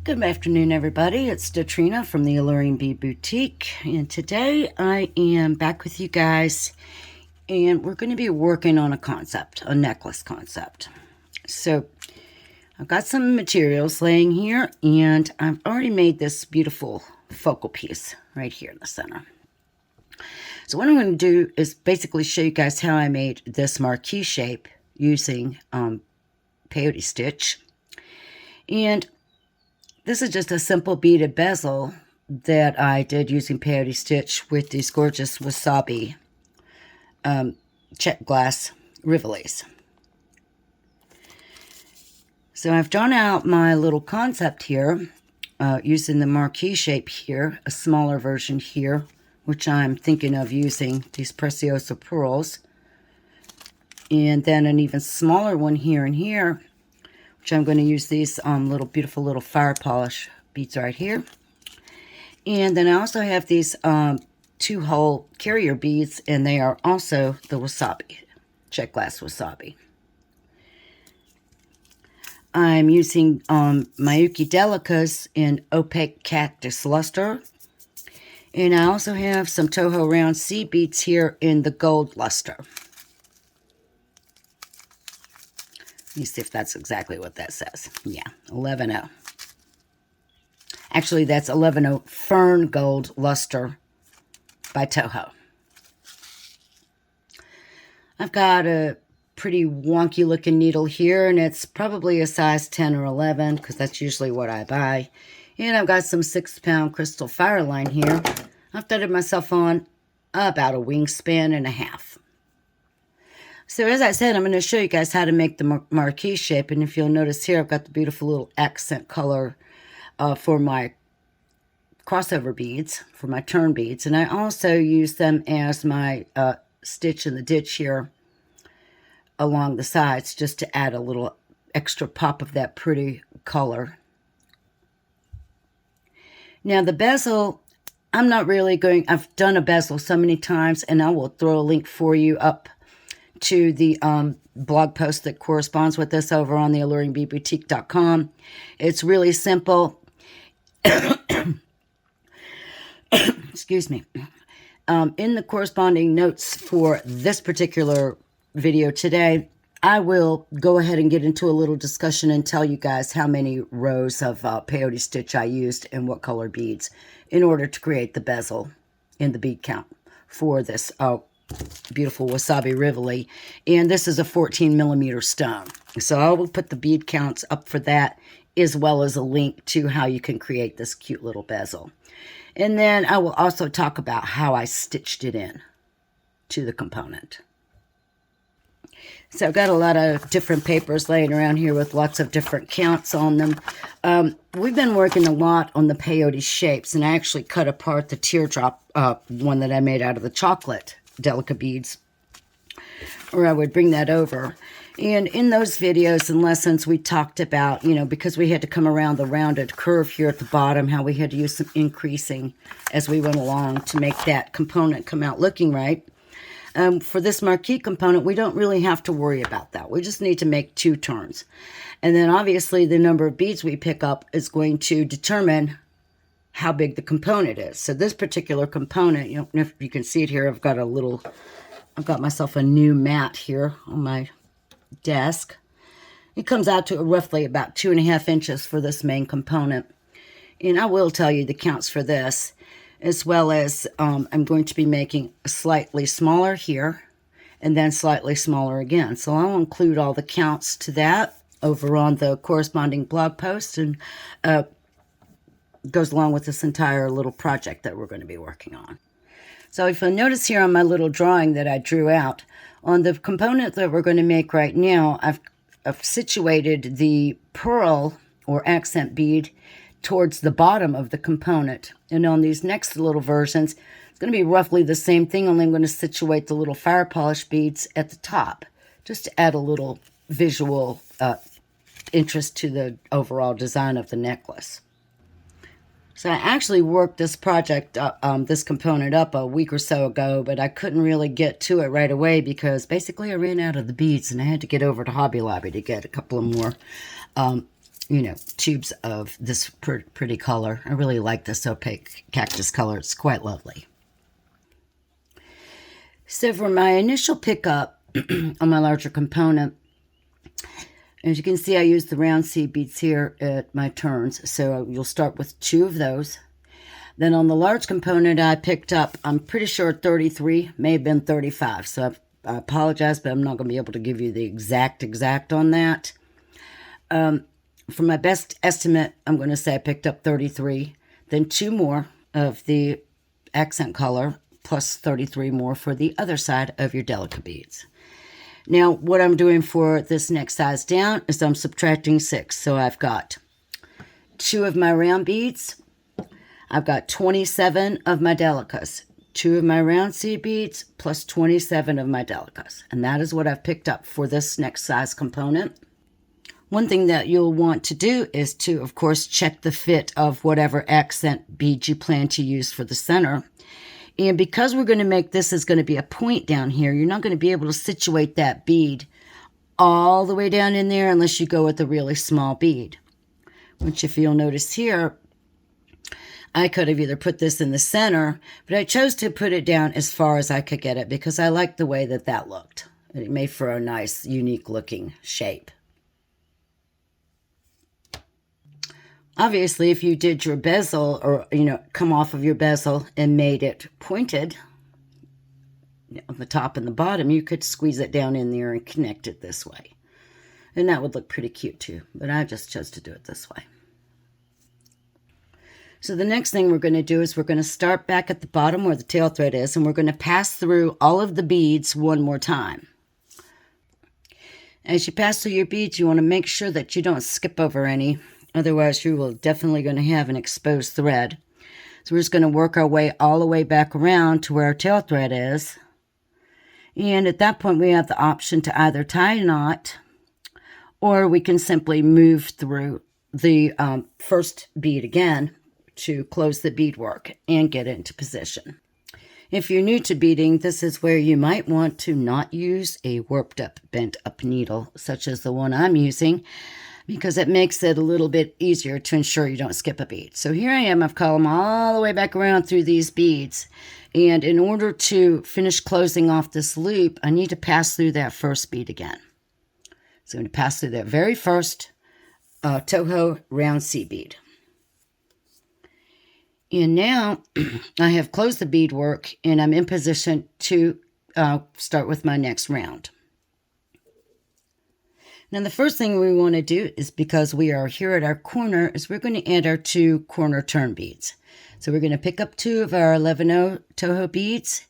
Good afternoon, everybody. It's Datrina from the Alluring Bead Boutique, and today I am back with you guys, and we're going to be working on a concept, a necklace concept. So I've got some materials laying here, and I've already made this beautiful focal piece right here in the center. So what I'm going to do is basically show you guys how I made this marquee shape using peyote stitch. And this is just a simple beaded bezel that I did using peyote stitch with these gorgeous wasabi check glass rivolis. So I've drawn out my little concept here using the marquee shape here, a smaller version here, which I'm thinking of using these Preciosa pearls, and then an even smaller one here and here, which I'm going to use these beautiful little fire polish beads right here. And then I also have these 2-hole carrier beads, and they are also the wasabi, check glass wasabi. I'm using Miyuki Delicas in opaque cactus luster. And I also have some Toho round seed beads here in the gold luster. Let me see if that's exactly what that says. Yeah, 11.0. Actually, that's 11.0 Fern Gold Luster by Toho. I've got a pretty wonky looking needle here, and it's probably a size 10 or 11 because that's usually what I buy. And I've got some 6-pound crystal fire line here. I've threaded myself on about a wingspan and a half. So as I said, I'm going to show you guys how to make the marquee shape. And if you'll notice here, I've got the beautiful little accent color for my crossover beads, for my turn beads. And I also use them as my stitch in the ditch here along the sides, just to add a little extra pop of that pretty color. Now the bezel, I'm not really going, I've done a bezel so many times, and I will throw a link for you up to the blog post that corresponds with this over on the alluringbeadboutique.com. It's really simple. Excuse me. In the corresponding notes for this particular video today, I will go ahead and get into a little discussion and tell you guys how many rows of peyote stitch I used and what color beads in order to create the bezel in the bead count for this beautiful wasabi rivoli. And this is a 14 millimeter stone. So I will put the bead counts up for that, as well as a link to how you can create this cute little bezel. And then I will also talk about how I stitched it in to the component. So I've got a lot of different papers laying around here with lots of different counts on them. We've been working a lot on the peyote shapes, and I actually cut apart the teardrop one that I made out of the chocolate Delica beads, or I would bring that over. And in those videos and lessons, we talked about, because we had to come around the rounded curve here at the bottom, how we had to use some increasing as we went along to make that component come out looking right. For this marquee component, we don't really have to worry about that. We just need to make 2 turns. And then obviously the number of beads we pick up is going to determine how big the component is. So this particular component, if you can see it here, I've got myself a new mat here on my desk. It comes out to roughly about 2.5 inches for this main component. And I will tell you the counts for this, as well as I'm going to be making slightly smaller here and then slightly smaller again. So I'll include all the counts to that over on the corresponding blog post, and goes along with this entire little project that we're going to be working on. So if you'll notice here on my little drawing that I drew out, on the component that we're going to make right now, I've situated the pearl or accent bead towards the bottom of the component. And on these next little versions, it's going to be roughly the same thing, only I'm going to situate the little fire polish beads at the top, just to add a little visual interest to the overall design of the necklace. So I actually worked this project, this component up a week or so ago, but I couldn't really get to it right away because basically I ran out of the beads and I had to get over to Hobby Lobby to get a couple of more tubes of this pretty color. I really like this opaque cactus color. It's quite lovely. So for my initial pickup on my larger component, as you can see, I use the round seed beads here at my turns. So you'll start with 2 of those. Then on the large component, I picked up, I'm pretty sure 33, may have been 35. So I apologize, but I'm not going to be able to give you the exact on that. For my best estimate, I'm going to say I picked up 33, then 2 more of the accent color, plus 33 more for the other side of your delicate beads. Now, what I'm doing for this next size down is I'm subtracting 6. So I've got 2 of my round beads. I've got 27 of my delicas. 2 of my round seed beads plus 27 of my delicas. And that is what I've picked up for this next size component. One thing that you'll want to do is to, of course, check the fit of whatever accent bead you plan to use for the center. And because we're going to make this is going to be a point down here, you're not going to be able to situate that bead all the way down in there unless you go with a really small bead. Which, if you'll notice here, I could have either put this in the center, but I chose to put it down as far as I could get it because I liked the way that looked. It made for a nice, unique looking shape. Obviously, if you did your bezel or, come off of your bezel and made it pointed on the top and the bottom, you could squeeze it down in there and connect it this way. And that would look pretty cute too, but I just chose to do it this way. So the next thing we're going to do is we're going to start back at the bottom where the tail thread is, and we're going to pass through all of the beads one more time. As you pass through your beads, you want to make sure that you don't skip over any. Otherwise, you will definitely going to have an exposed thread. So we're just going to work our way all the way back around to where our tail thread is. And at that point, we have the option to either tie a knot, or we can simply move through the first bead again to close the beadwork and get into position. If you're new to beading, this is where you might want to not use a warped up, bent up needle, such as the one I'm using, because it makes it a little bit easier to ensure you don't skip a bead. So here I am, I've caught them all the way back around through these beads. And in order to finish closing off this loop, I need to pass through that first bead again. So I'm going to pass through that very first Toho round seed bead. And now I have closed the beadwork and I'm in position to start with my next round. Now the first thing we want to do is, because we are here at our corner, is we're going to add our 2 corner turn beads. So we're going to pick up 2 of our 11-0 Toho beads,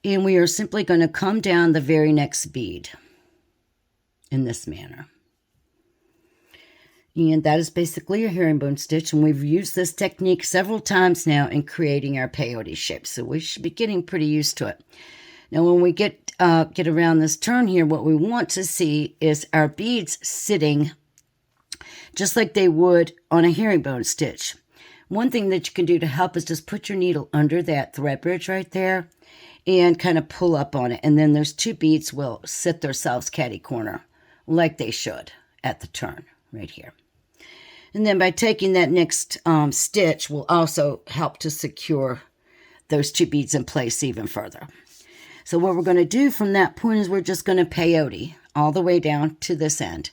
and we are simply going to come down the very next bead in this manner. And that is basically a herringbone stitch, and we've used this technique several times now in creating our peyote shape, so we should be getting pretty used to it. Now when we get around this turn here, what we want to see is our beads sitting just like they would on a herringbone stitch. One thing that you can do to help is just put your needle under that thread bridge right there and kind of pull up on it. And then those 2 beads will sit themselves catty corner like they should at the turn right here. And then by taking that next stitch will also help to secure those 2 beads in place even further. So what we're going to do from that point is we're just going to peyote all the way down to this end.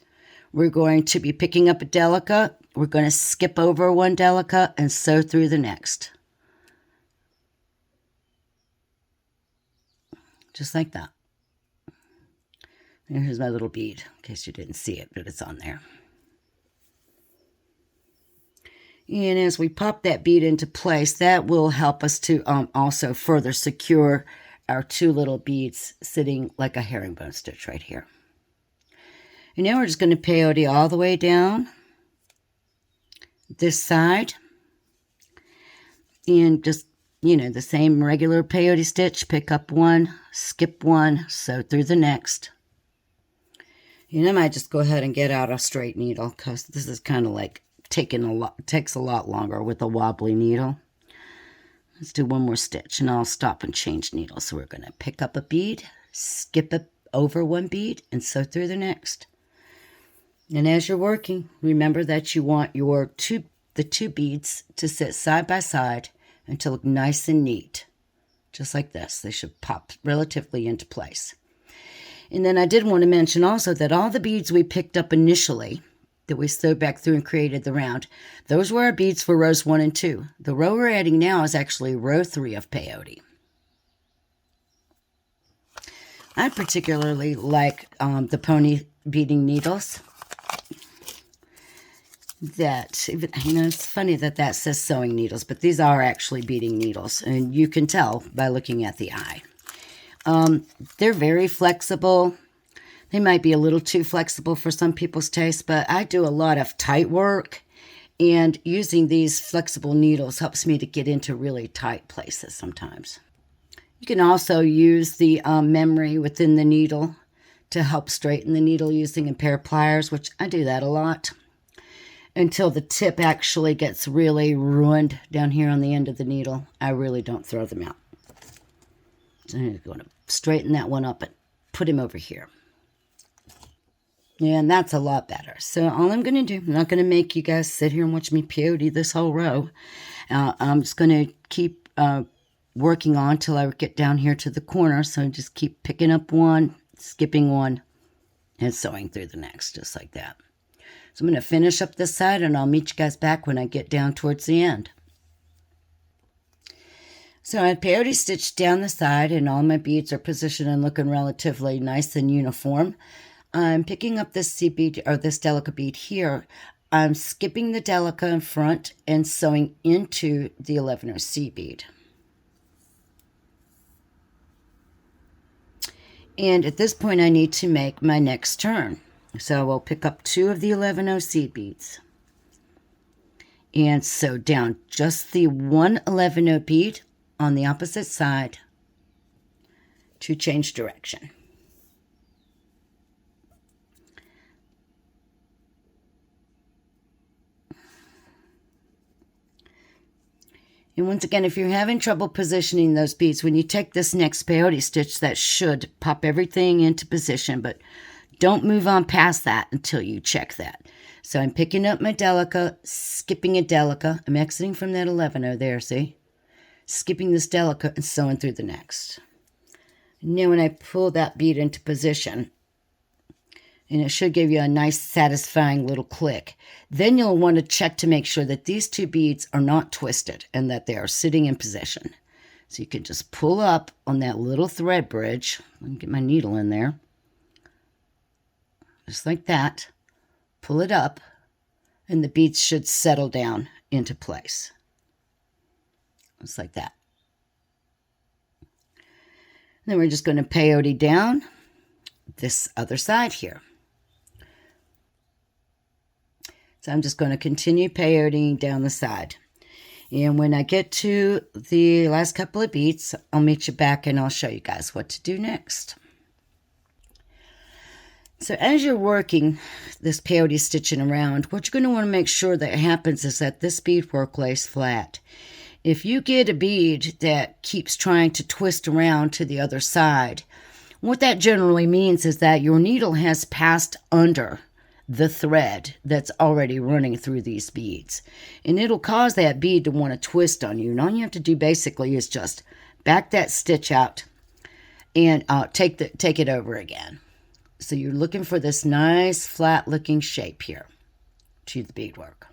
We're going to be picking up a delica. We're going to skip over one delica and sew through the next. Just like that. And here's my little bead, in case you didn't see it, but it's on there. And as we pop that bead into place, that will help us to also further secure our 2 little beads sitting like a herringbone stitch right here. And now we're just going to peyote all the way down this side. And just, the same regular peyote stitch. Pick up one, skip one, sew through the next. And I might just go ahead and get out a straight needle because this is kind of like takes a lot longer with a wobbly needle. Let's do one more stitch and I'll stop and change needles. So we're going to pick up a bead, skip it over one bead, and sew through the next. And as you're working, remember that you want the two beads to sit side by side and to look nice and neat. Just like this. They should pop relatively into place. And then I did want to mention also that all the beads we picked up initially that we sewed back through and created the round, those were our beads for rows 1 and 2. The row we're adding now is actually row 3 of peyote. I particularly like the pony beading needles. That, it's funny that says sewing needles, but these are actually beading needles, and you can tell by looking at the eye. They're very flexible. They might be a little too flexible for some people's taste, but I do a lot of tight work, and using these flexible needles helps me to get into really tight places sometimes. You can also use the memory within the needle to help straighten the needle using a pair of pliers, which I do that a lot, until the tip actually gets really ruined down here on the end of the needle. I really don't throw them out. So I'm going to straighten that one up and put him over here. And that's a lot better. So all I'm going to do, I'm not going to make you guys sit here and watch me peyote this whole row. I'm just going to keep working on till I get down here to the corner. So just keep picking up one, skipping one, and sewing through the next, just like that. So I'm going to finish up this side, and I'll meet you guys back when I get down towards the end. So I had peyote stitched down the side, and all my beads are positioned and looking relatively nice and uniform. I'm picking up this C bead, or this delica bead here. I'm skipping the delica in front and sewing into the 11 C bead. And at this point, I need to make my next turn. So we'll pick up 2 of the 11 C beads and sew down just the one 11 bead on the opposite side to change direction. And once again, if you're having trouble positioning those beads, when you take this next peyote stitch, that should pop everything into position, but don't move on past that until you check that. So I'm picking up my delica, skipping a delica. I'm exiting from that 11 there, see? Skipping this delica and sewing through the next. Now when I pull that bead into position, and it should give you a nice satisfying little click, then you'll want to check to make sure that these 2 beads are not twisted and that they are sitting in position. So you can just pull up on that little thread bridge. Let me get my needle in there. Just like that. Pull it up, and the beads should settle down into place. Just like that. Then we're just going to peyote down this other side here. So I'm just going to continue peyoting down the side. And when I get to the last couple of beads, I'll meet you back and I'll show you guys what to do next. So as you're working this peyote stitching around, what you're going to want to make sure that happens is that this beadwork lays flat. If you get a bead that keeps trying to twist around to the other side, what that generally means is that your needle has passed under the thread that's already running through these beads. And it'll cause that bead to want to twist on you. And all you have to do basically is just back that stitch out and take it over again. So you're looking for this nice flat looking shape here to the beadwork.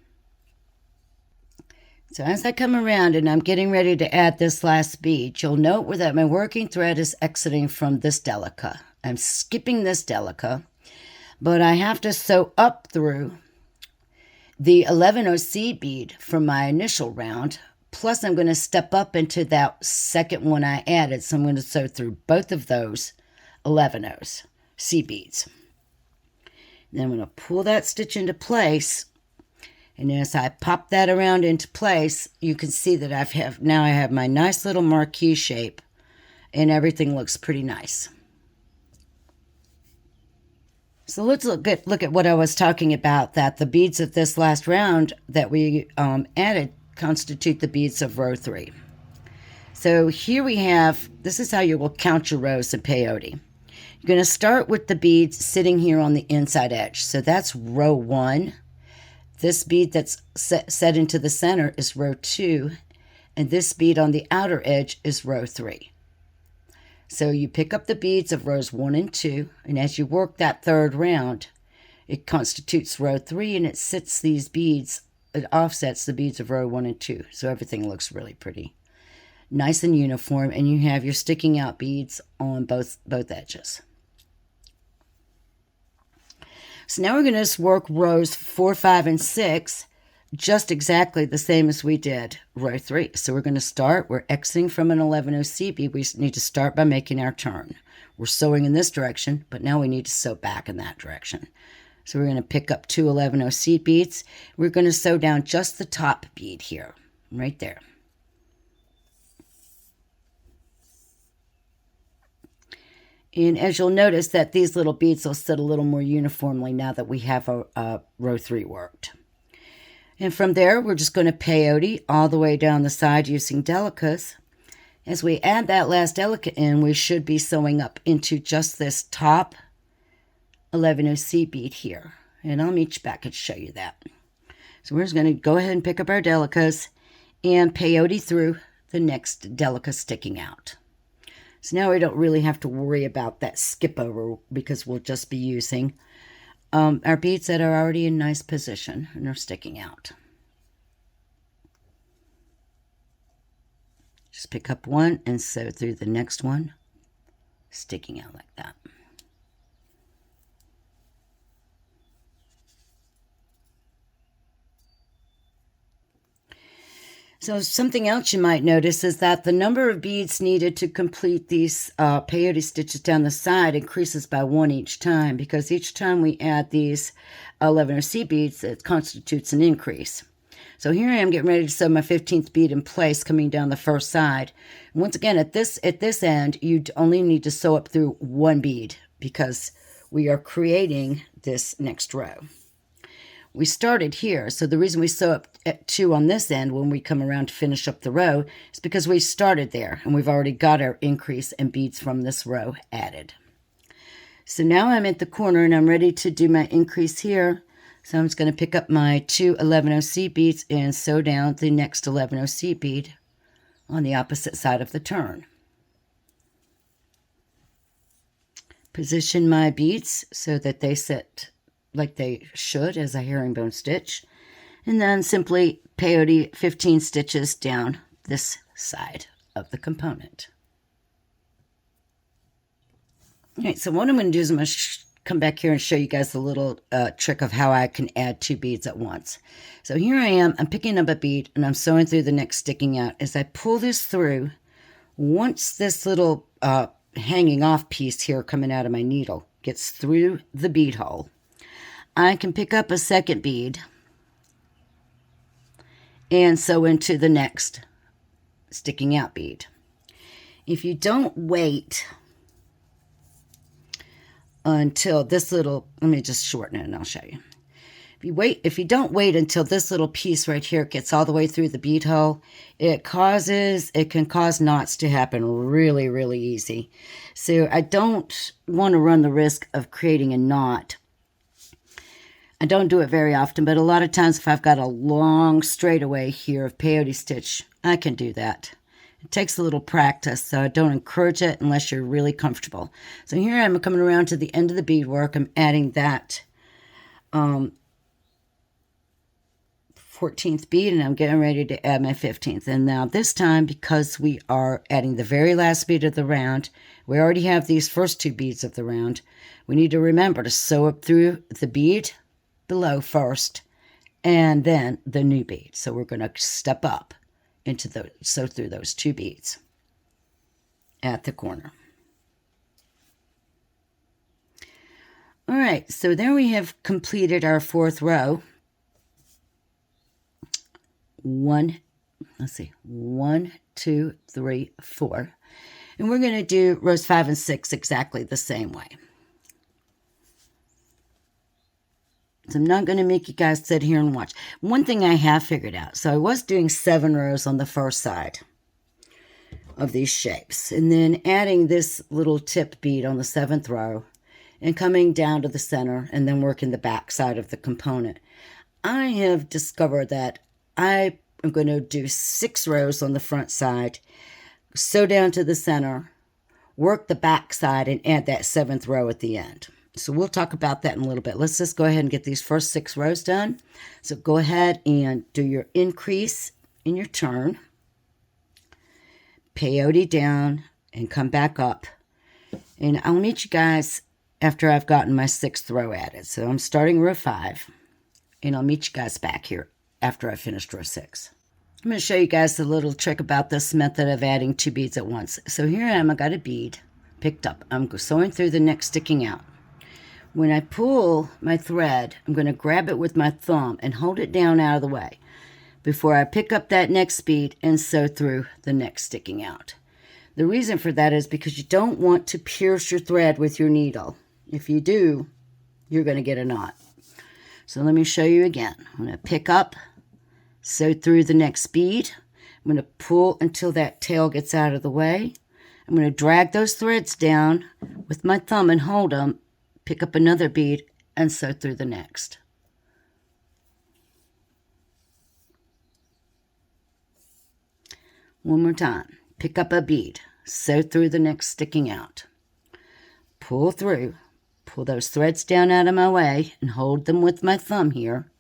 So as I come around and I'm getting ready to add this last bead, you'll note where that my working thread is exiting from this delica. I'm skipping this delica, but I have to sew up through the 11 C bead from my initial round, plus I'm going to step up into that second one I added, so I'm going to sew through both of those 11 C beads. Then I'm going to pull that stitch into place, and as I pop that around into place, you can see that I have my nice little marquee shape, and everything looks pretty nice. So let's look at what I was talking about, that the beads of this last round that we added constitute the beads of row 3. So here we have, this is how you will count your rows in peyote. You're going to start with the beads sitting here on the inside edge. So that's row 1. This bead that's set into the center is row 2. And this bead on the outer edge is row 3. So you pick up the beads of rows 1 and 2. And as you work that third round, it constitutes row 3, and it sits these beads, it offsets the beads of row 1 and 2. So everything looks really pretty. Nice and uniform, and you have your sticking out beads on both edges. So now we're going to just work rows 4, 5, and 6 just exactly the same as we did row 3. So we're going to start, we're exiting from an 11-0 bead. We need to start by making our turn. We're sewing in this direction, but now we need to sew back in that direction. So we're going to pick up 2 11-0 beads. We're going to sew down just the top bead here, right there. And as you'll notice that these little beads will sit a little more uniformly now that we have a row 3 worked. And from there, we're just going to peyote all the way down the side using delicates. As we add that last delicate in, we should be sewing up into just this top 11-0 bead here. And I'll meet you back and show you that. So we're just going to go ahead and pick up our delicates and peyote through the next delicate sticking out. So now we don't really have to worry about that skip over because we'll just be using our beads that are already in nice position and are sticking out. Just pick up one and sew through the next one, sticking out like that. So something else you might notice is that the number of beads needed to complete these peyote stitches down the side increases by 1 each time, because each time we add these 11-0 beads, it constitutes an increase. So here I am getting ready to sew my 15th bead in place coming down the first side. And once again, at this end, you only need to sew up through 1 bead because we are creating this next row. We started here, so the reason we sew up at 2 on this end when we come around to finish up the row is because we started there, and we've already got our increase in beads from this row added. So now I'm at the corner, and I'm ready to do my increase here. So I'm just going to pick up my 2 11-0 beads and sew down the next 11-0 bead on the opposite side of the turn. Position my beads so that they sit like they should as a herringbone stitch, and then simply peyote 15 stitches down this side of the component. All right, so what I'm going to do is I'm going to come back here and show you guys a little trick of how I can add 2 beads at once. So here I am, I'm picking up a bead and I'm sewing through the next sticking out. As I pull this through, once this little hanging off piece here coming out of my needle gets through the bead hole, I can pick up a second bead and sew into the next sticking out bead. If you don't wait until this little, let me just shorten it and I'll show you. If you don't wait until this little piece right here gets all the way through the bead hole, it can cause knots to happen really, really easy. So I don't want to run the risk of creating a knot. I don't do it very often, but a lot of times if I've got a long straightaway here of peyote stitch, I can do that. It takes a little practice, so I don't encourage it unless you're really comfortable. So here I'm coming around to the end of the beadwork. I'm adding that 14th bead, and I'm getting ready to add my 15th. And now this time, because we are adding the very last bead of the round, we already have these first 2 beads of the round. We need to remember to sew up through the bead below first, and then the new bead. So we're going to step up into sew through those 2 beads at the corner. All right, so there we have completed our 4th row. 1, 2, 3, 4. And we're going to do rows 5 and 6 exactly the same way. So I'm not going to make you guys sit here and watch. One thing I have figured out. So I was doing 7 rows on the first side. of these shapes. And then adding this little tip bead on the 7th row and coming down to the center and then working the back side of the component. I have discovered that I am going to do 6 rows on the front side, sew down to the center, work the back side, and add that 7th row at the end. So we'll talk about that in a little bit. Let's just go ahead and get these first 6 rows done. So go ahead and do your increase in your turn, peyote down, and come back up. And I'll meet you guys after I've gotten my 6th row added. So I'm starting row 5, and I'll meet you guys back here after I finished row 6. I'm going to show you guys a little trick about this method of adding 2 beads at once. So here I am, I got a bead picked up. I'm sewing through the neck sticking out. When I pull my thread, I'm going to grab it with my thumb and hold it down out of the way before I pick up that next bead and sew through the neck sticking out. The reason for that is because you don't want to pierce your thread with your needle. If you do, you're going to get a knot. So let me show you again. I'm going to pick up, sew through the next bead. I'm going to pull until that tail gets out of the way. I'm going to drag those threads down with my thumb and hold them, pick up another bead, and sew through the next. One more time. Pick up a bead, sew through the next sticking out. Pull through, pull those threads down out of my way and hold them with my thumb here.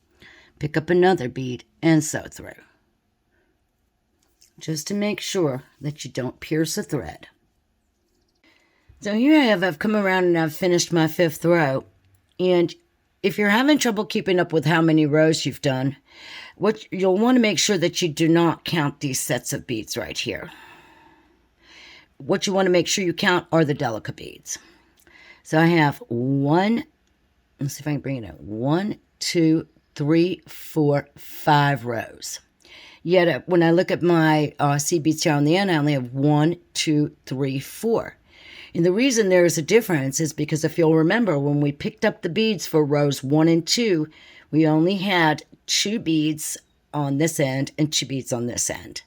Pick up another bead and sew through. Just to make sure that you don't pierce a thread. So here I have, I've come around and I've finished my 5th row. And if you're having trouble keeping up with how many rows you've done, what you'll want to make sure that you do not count these sets of beads right here. What you want to make sure you count are the delicate beads. So I have 1, let's see if I can bring it out, 1, 2, 3, 4, 5 rows. Yet when I look at my seed beads here on the end, I only have 1, 2, 3, 4. And the reason there is a difference is because if you'll remember, when we picked up the beads for rows 1 and 2, we only had 2 beads on this end and 2 beads on this end.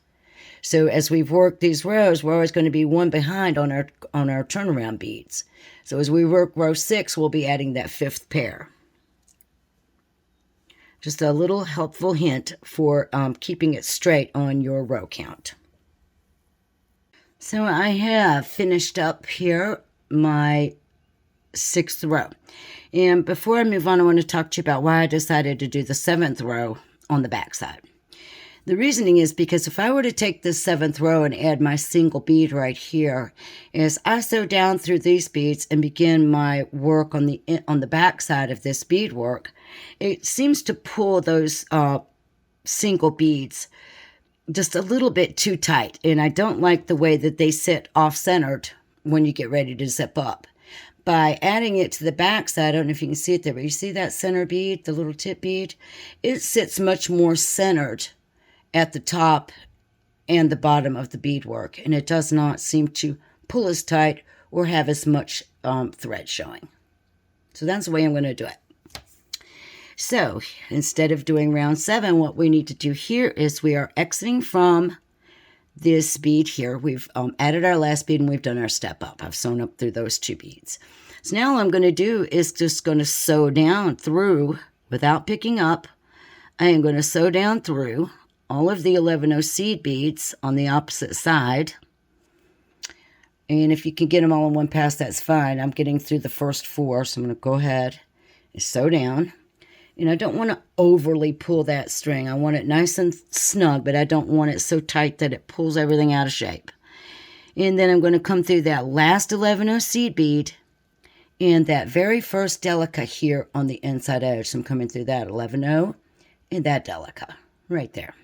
So as we've worked these rows, we're always going to be 1 behind on our turnaround beads. So as we work row 6, we'll be adding that 5th pair. Just a little helpful hint for keeping it straight on your row count. So I have finished up here my 6th row. And before I move on, I want to talk to you about why I decided to do the 7th row on the back side. The reasoning is because if I were to take this 7th row and add my single bead right here, as I sew down through these beads and begin my work on the back side of this bead work, it seems to pull those single beads just a little bit too tight, and I don't like the way that they sit off-centered when you get ready to zip up. By adding it to the back side, I don't know if you can see it there, but you see that center bead, the little tip bead? It sits much more centered at the top and the bottom of the beadwork, and it does not seem to pull as tight or have as much thread showing. So that's the way I'm going to do it. So instead of doing round 7, what we need to do here is we are exiting from this bead here. We've added our last bead and we've done our step up. I've sewn up through those 2 beads. So now all I'm going to do is just going to sew down through without picking up. I am going to sew down through all of the 11 seed beads on the opposite side. And if you can get them all in one pass, that's fine. I'm getting through the first 4, so I'm going to go ahead and sew down. And I don't want to overly pull that string. I want it nice and snug, but I don't want it so tight that it pulls everything out of shape. And then I'm going to come through that last 11 seed bead and that very first delica here on the inside edge. So I'm coming through that 11 and that delica right there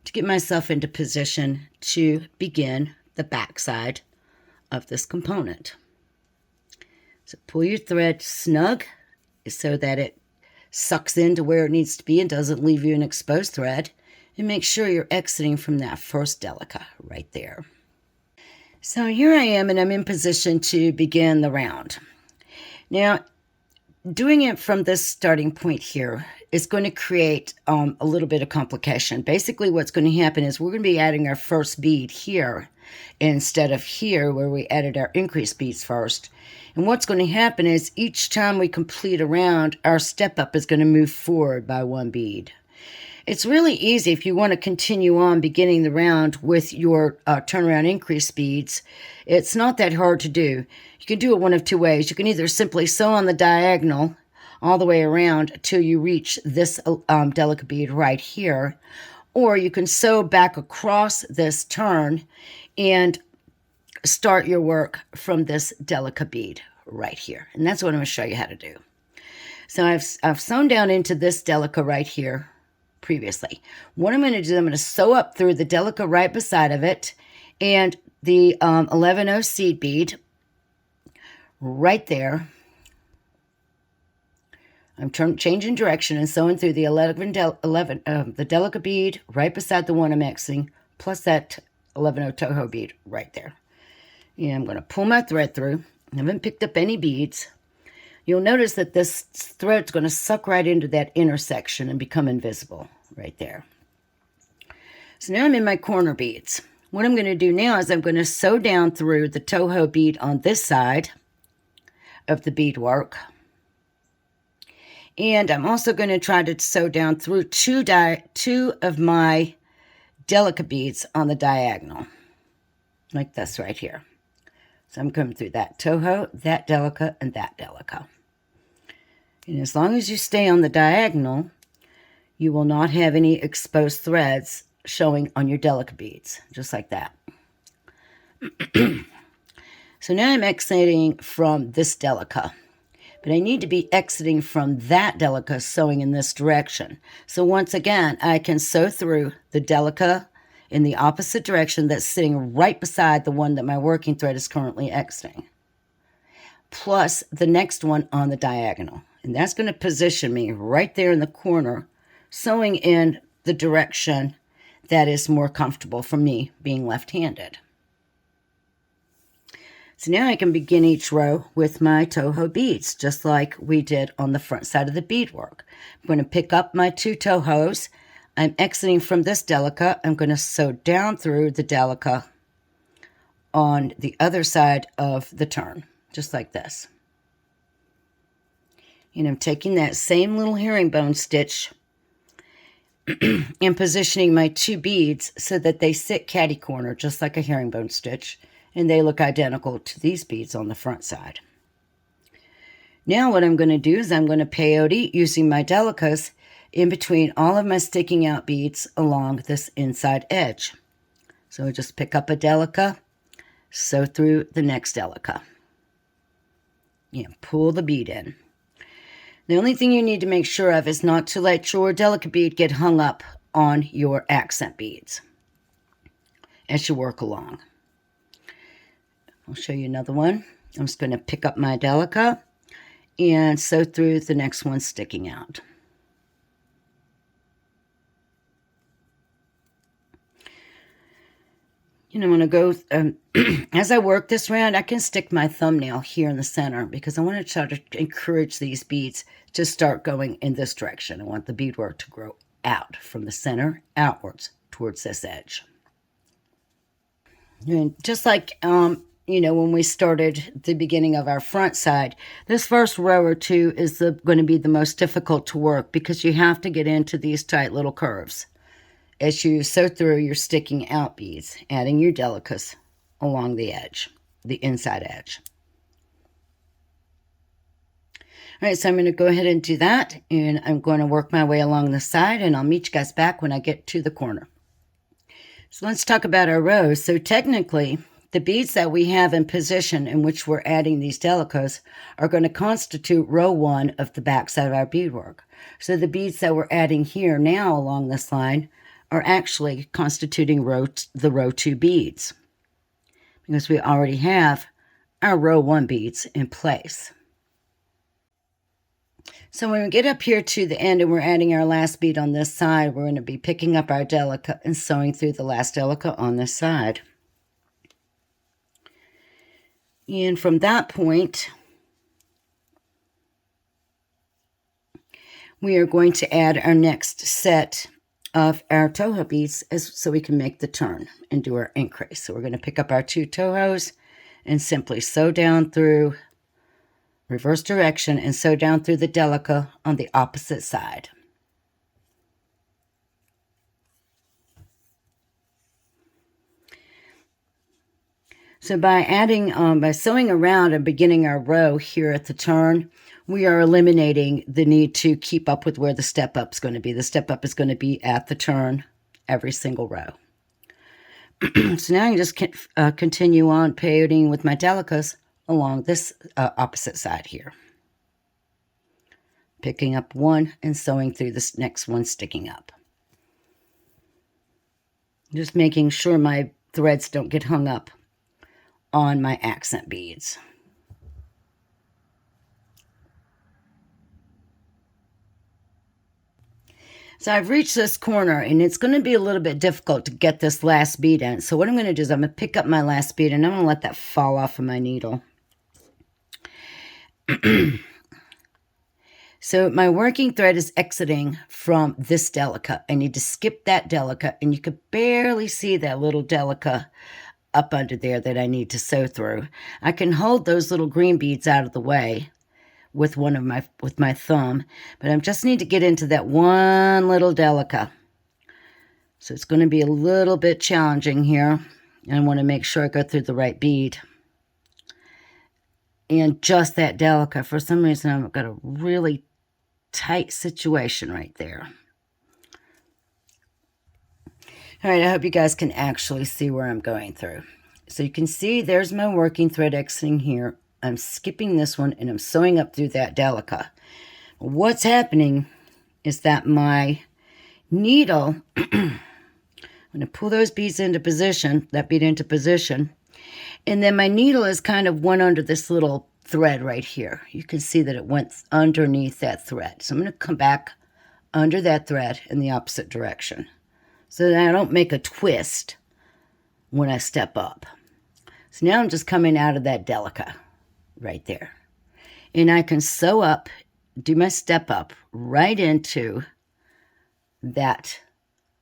to get myself into position to begin the back side of this component. So pull your thread snug so that it sucks into where it needs to be and doesn't leave you an exposed thread. And make sure you're exiting from that first delica right there. So here I am, and I'm in position to begin the round. Now, doing it from this starting point here is going to create a little bit of complication. Basically, what's going to happen is we're going to be adding our first bead here instead of here where we added our increase beads first. And what's going to happen is each time we complete a round, our step up is going to move forward by 1 bead. It's really easy if you want to continue on beginning the round with your turnaround increase beads. It's not that hard to do. You can do it one of 2 ways. You can either simply sew on the diagonal all the way around till you reach this delicate bead right here, or you can sew back across this turn and start your work from this delicate bead right here. And that's what I'm going to show you how to do. So I've sewn down into this delicate right here previously. What I'm going to do, I'm going to sew up through the delicate right beside of it and the 11-0 seed bead right there. I'm changing direction and sewing through the the delicate bead right beside the one I'm exiting, plus that 11-0 toho bead right there. And I'm going to pull my thread through. I haven't picked up any beads. You'll notice that this thread's going to suck right into that intersection and become invisible right there. So now I'm in my corner beads. What I'm going to do now is I'm going to sew down through the toho bead on this side of the beadwork. And I'm also going to try to sew down through two of my delicate beads on the diagonal, like this right here. So I'm coming through that toho, that delicate, and that delicate. And as long as you stay on the diagonal, you will not have any exposed threads showing on your delicate beads, just like that. So now I'm exiting from this delicate, but I need to be exiting from that delicate sewing in this direction. So once again, I can sew through the delicate in the opposite direction that's sitting right beside the one that my working thread is currently exiting, plus the next one on the diagonal. And that's going to position me right there in the corner, sewing in the direction that is more comfortable for me being left-handed. So now I can begin each row with my toho beads, just like we did on the front side of the beadwork. I'm going to pick up my 2 tohos. I'm exiting from this delicate. I'm going to sew down through the delicate on the other side of the turn, just like this. And I'm taking that same little herringbone stitch and positioning my 2 beads so that they sit catty corner, just like a herringbone stitch, and they look identical to these beads on the front side. Now what I'm going to do is I'm going to peyote using my delicates in between all of my sticking out beads along this inside edge. So I just pick up a delicate, sew through the next delicate. Pull the bead in. The only thing you need to make sure of is not to let your delicate bead get hung up on your accent beads as you work along. I'll show you another one. I'm just going to pick up my delicate and sew through the next one sticking out. I'm going to go, as I work this round, I can stick my thumbnail here in the center because I want to try to encourage these beads to start going in this direction. I want the beadwork to grow out from the center outwards towards this edge. And just like, when we started the beginning of our front side, this first row or 2 is going to be the most difficult to work because you have to get into these tight little curves. As you sew through your sticking out beads, adding your delicates along the edge, the inside edge. All right, so I'm going to go ahead and do that, and I'm going to work my way along the side, and I'll meet you guys back when I get to the corner. So let's talk about our rows. So technically, the beads that we have in position in which we're adding these delicates are going to constitute row 1 of the back side of our beadwork. So the beads that we're adding here now along this line are actually constituting the row 2 beads because we already have our row 1 beads in place. So when we get up here to the end and we're adding our last bead on this side, we're going to be picking up our delicate and sewing through the last delicate on this side. And from that point, we are going to add our next set of our toho beads so we can make the turn and do our increase. So we're going to pick up our 2 tohos and simply sew down through reverse direction and sew down through the delica on the opposite side. So by sewing around and beginning our row here at the turn, we are eliminating the need to keep up with where the step up is going to be. The step up is going to be at the turn every single row. So now I can just continue on peyoting with my delicas along this opposite side here. Picking up one and sewing through this next one sticking up. Just making sure my threads don't get hung up on my accent beads. So I've reached this corner, and it's going to be a little bit difficult to get this last bead in. So what I'm going to do is I'm going to pick up my last bead, and I'm going to let that fall off of my needle. So my working thread is exiting from this delica. I need to skip that delica, and you could barely see that little delica up under there that I need to sew through. I can hold those little green beads out of the way with my thumb, but I just need to get into that one little delica. So it's going to be a little bit challenging here. And I want to make sure I go through the right bead. And just that delica, for some reason I've got a really tight situation right there. All right, I hope you guys can actually see where I'm going through. So you can see there's my working thread exiting here. I'm skipping this one and I'm sewing up through that delica. What's happening is that my needle, I'm going to pull those beads into position, that bead into position, and then my needle is kind of went under this little thread right here. You can see that it went underneath that thread. So I'm going to come back under that thread in the opposite direction, so that I don't make a twist when I step up. So now I'm just coming out of that delica right there. And I can sew up, do my step up right into that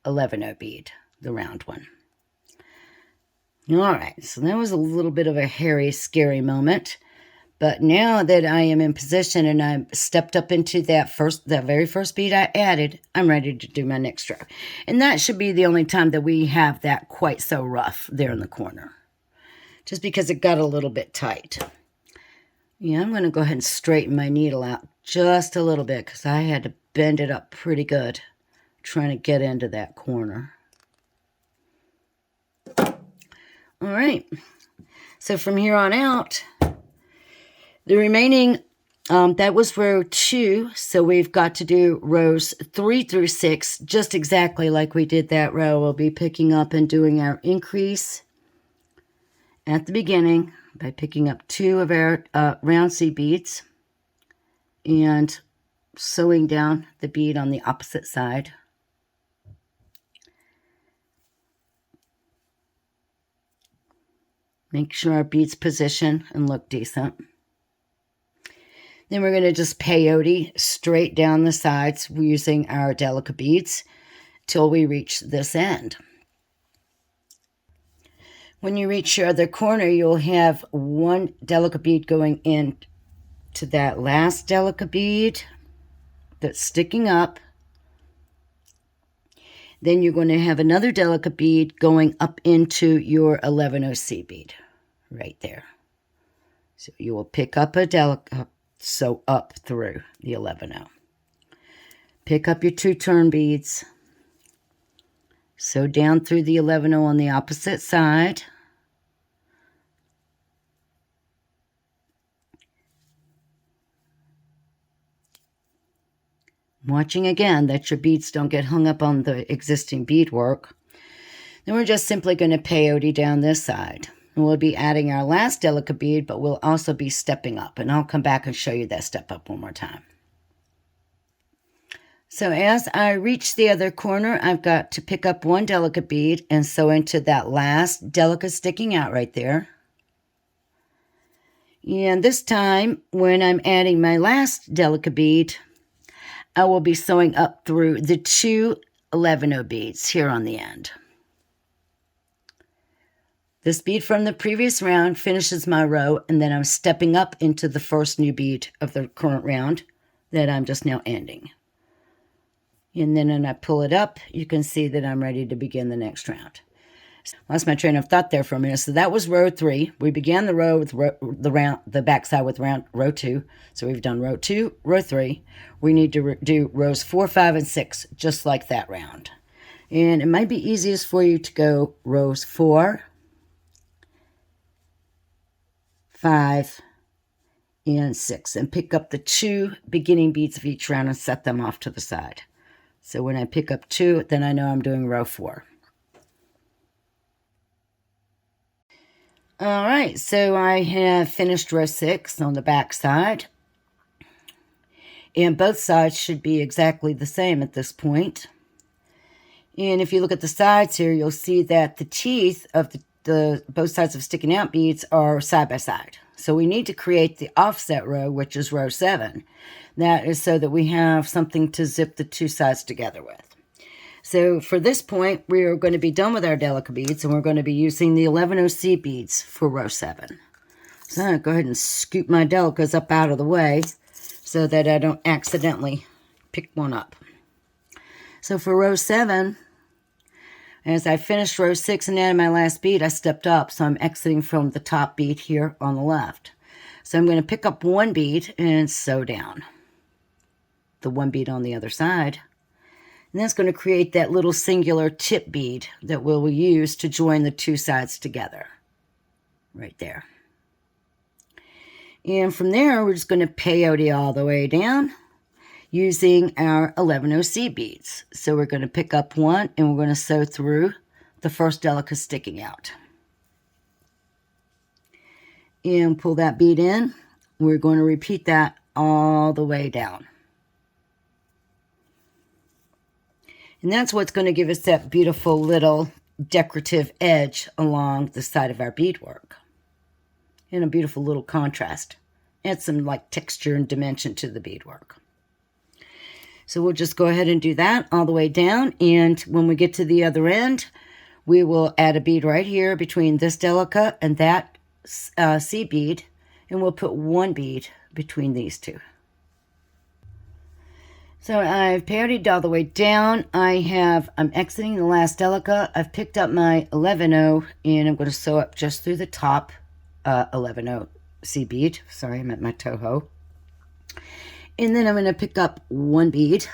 11-0 bead, the round one. All right, so that was a little bit of a hairy, scary moment. But now that I am in position and I stepped up into that very first bead I added, I'm ready to do my next row. And that should be the only time that we have that quite so rough there in the corner, just because it got a little bit tight. Yeah, I'm going to go ahead and straighten my needle out just a little bit because I had to bend it up pretty good trying to get into that corner. All right, so from here on out, the remaining, that was row 2, so we've got to do rows 3 through 6, just exactly like we did that row. We'll be picking up and doing our increase at the beginning by picking up 2 of our round C beads and sewing down the bead on the opposite side. Make sure our beads position and look decent. Then we're going to just peyote straight down the sides using our delica beads till we reach this end. When you reach your other corner, you'll have one delica bead going in to that last delica bead that's sticking up. Then you're going to have another delica bead going up into your 11-0 C bead right there. So you will pick up a delica, sew up through the 11-0. Pick up your 2 turn beads, sew down through the 11-0 on the opposite side. Watching again that your beads don't get hung up on the existing beadwork. Then we're just simply going to peyote down this side. And we'll be adding our last delica bead, but we'll also be stepping up. And I'll come back and show you that step up one more time. So as I reach the other corner, I've got to pick up one delica bead and sew into that last delica sticking out right there. And this time, when I'm adding my last delica bead, I will be sewing up through the 2 11-0 beads here on the end. This bead from the previous round finishes my row, and then I'm stepping up into the first new bead of the current round that I'm just now ending. And then when I pull it up, you can see that I'm ready to begin the next round. Lost my train of thought there for a minute. So that was row 3. We began the row with the back side with row 2. So we've done row 2, row 3. We need to do rows 4, 5, and 6, just like that round. And it might be easiest for you to go rows 4, 5, and 6, and pick up the 2 beginning beads of each round and set them off to the side. So when I pick up 2, then I know I'm doing row 4. All right, so I have finished row 6 on the back side. And both sides should be exactly the same at this point. And if you look at the sides here, you'll see that the teeth of the both sides of sticking out beads are side by side. So we need to create the offset row, which is row 7. That is so that we have something to zip the 2 sides together with. So for this point, we are going to be done with our delica beads, and we're going to be using the 11OC beads for row 7. So I'm going to go ahead and scoop my delicas up out of the way so that I don't accidentally pick one up. So for row 7, as I finished row 6 and added my last bead, I stepped up, so I'm exiting from the top bead here on the left. So I'm going to pick up 1 bead and sew down the 1 bead on the other side. And that's going to create that little singular tip bead that we'll use to join the 2 sides together. Right there. And from there, we're just going to peyote all the way down using our 11OC beads. So we're going to pick up 1 and we're going to sew through the first delica sticking out. And pull that bead in. We're going to repeat that all the way down. And that's what's going to give us that beautiful little decorative edge along the side of our beadwork. And a beautiful little contrast. Add some like texture and dimension to the beadwork. So we'll just go ahead and do that all the way down. And when we get to the other end, we will add a bead right here between this delica and that C bead. And we'll put 1 bead between these 2. So I've peyoted all the way down. I'm exiting the last delica. I've picked up my 11O and I'm going to sew up just through the top 11O C bead. Sorry, I'm at my toho. And then I'm going to pick up 1 bead.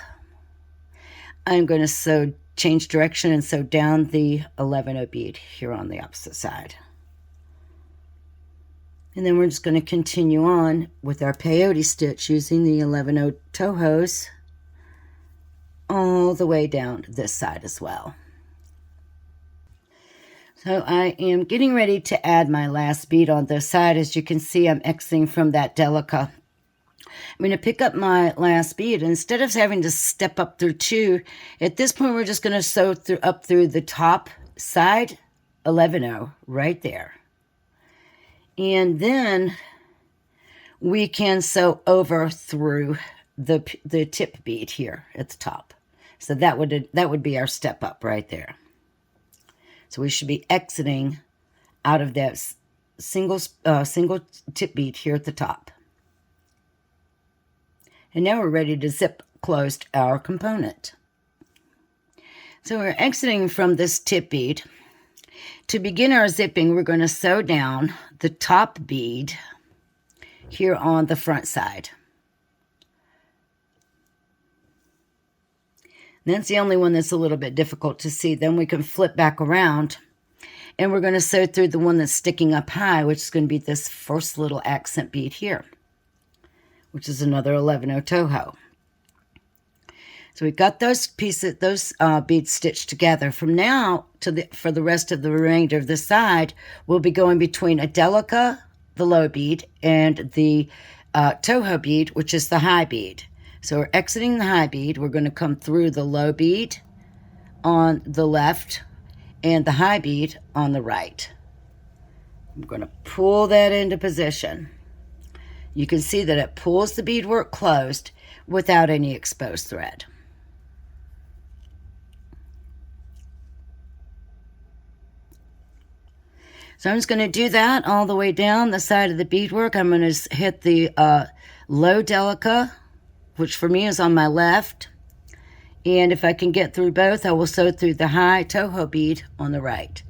I'm going to change direction and sew down the 11O bead here on the opposite side. And then we're just going to continue on with our peyote stitch using the 11O tohos all the way down this side as well. So I am getting ready to add my last bead on this side. As you can see, I'm exiting from that delica. I'm going to pick up my last bead. Instead of having to step up through 2, at this point we're just going to sew up through the top side 11O right there. And then we can sew over through the tip bead here at the top. So that would be our step up right there. So we should be exiting out of that single tip bead here at the top. And now we're ready to zip closed our component. So we're exiting from this tip bead. To begin our zipping, we're going to sew down the top bead here on the front side. That's the only one that's a little bit difficult to see. Then we can flip back around and we're going to sew through the one that's sticking up high, which is going to be this first little accent bead here, which is another 11O toho. So we've got those beads stitched together. From now for the rest of the remainder of the side, we'll be going between a delica, the low bead, and the toho bead, which is the high bead. So we're exiting the high bead. We're going to come through the low bead on the left and the high bead on the right. I'm going to pull that into position. You can see that it pulls the beadwork closed. without any exposed thread. So I'm just going to do that all the way down the side of the beadwork. I'm going to hit the low delica, which for me is on my left. And if I can get through both, I will sew through the high Toho bead on the right.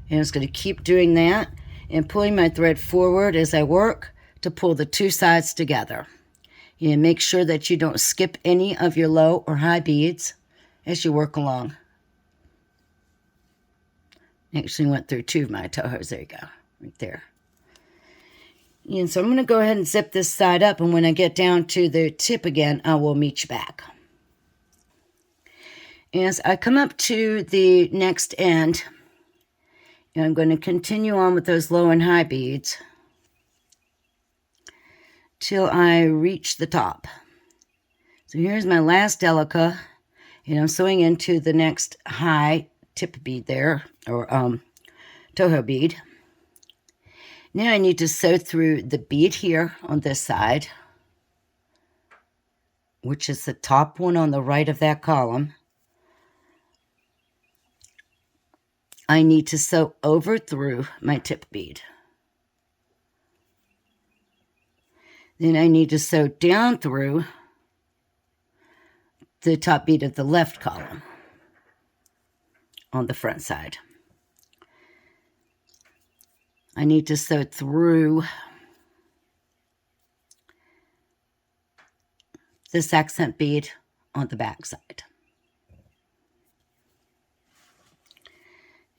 And I'm just going to keep doing that and pulling my thread forward as I work to pull the two sides together. And make sure that you don't skip any of your low or high beads as you work along. Actually went through two of my Tohos. There you go, right there. And so I'm going to go ahead and zip this side up, and when I get down to the tip again, I will meet you back. As I come up to the next end, and I'm going to continue on with those low and high beads till I reach the top. So here's my last delica, and I'm sewing into the next high tip bead there, or Toho bead. Now I need to sew through the bead here on this side, which is the top one on the right of that column. I need to sew over through my tip bead. Then I need to sew down through the top bead of the left column on the front side. I need to sew through this accent bead on the back side.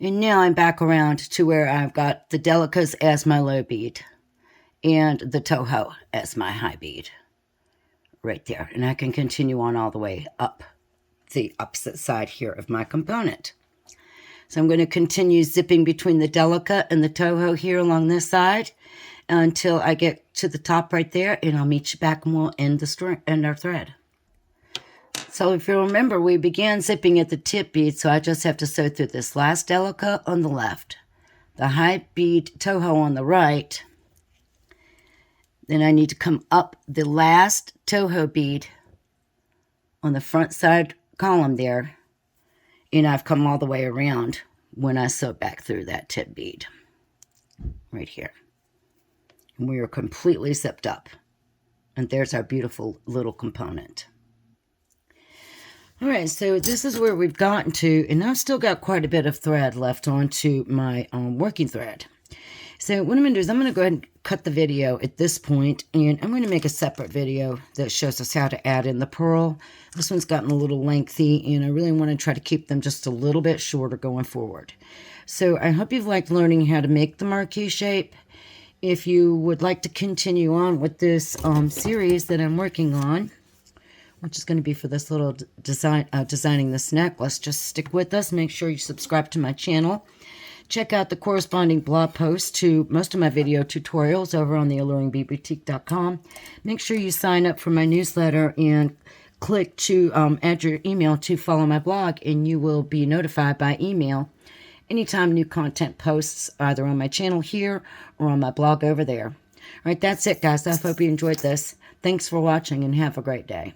And now I'm back around to where I've got the delicas as my low bead and the Toho as my high bead right there. And I can continue on all the way up the opposite side here of my component. So I'm going to continue zipping between the delica and the Toho here along this side until I get to the top right there, and I'll meet you back and we'll end our thread. So if you remember, we began zipping at the tip bead, so I just have to sew through this last delica on the left, the high bead Toho on the right. Then I need to come up the last Toho bead on the front side column there, and I've come all the way around when I sew back through that tip bead right here. And we are completely zipped up. And there's our beautiful little component. All right, so this is where we've gotten to, and I've still got quite a bit of thread left onto my working thread. So what I'm going to do is I'm going to go ahead and cut the video at this point, and I'm going to make a separate video that shows us how to add in the purl. This one's gotten a little lengthy, and I really want to try to keep them just a little bit shorter going forward. So I hope you've liked learning how to make the marquee shape. If you would like to continue on with this series that I'm working on, which is going to be for this little designing this necklace, just stick with us. Make sure you subscribe to my channel. Check out the corresponding blog posts to most of my video tutorials over on the alluringbeadboutique.com. Make sure you sign up for my newsletter and click to add your email to follow my blog, and you will be notified by email anytime new content posts, either on my channel here or on my blog over there. All right, that's it, guys. I hope you enjoyed this. Thanks for watching, and have a great day.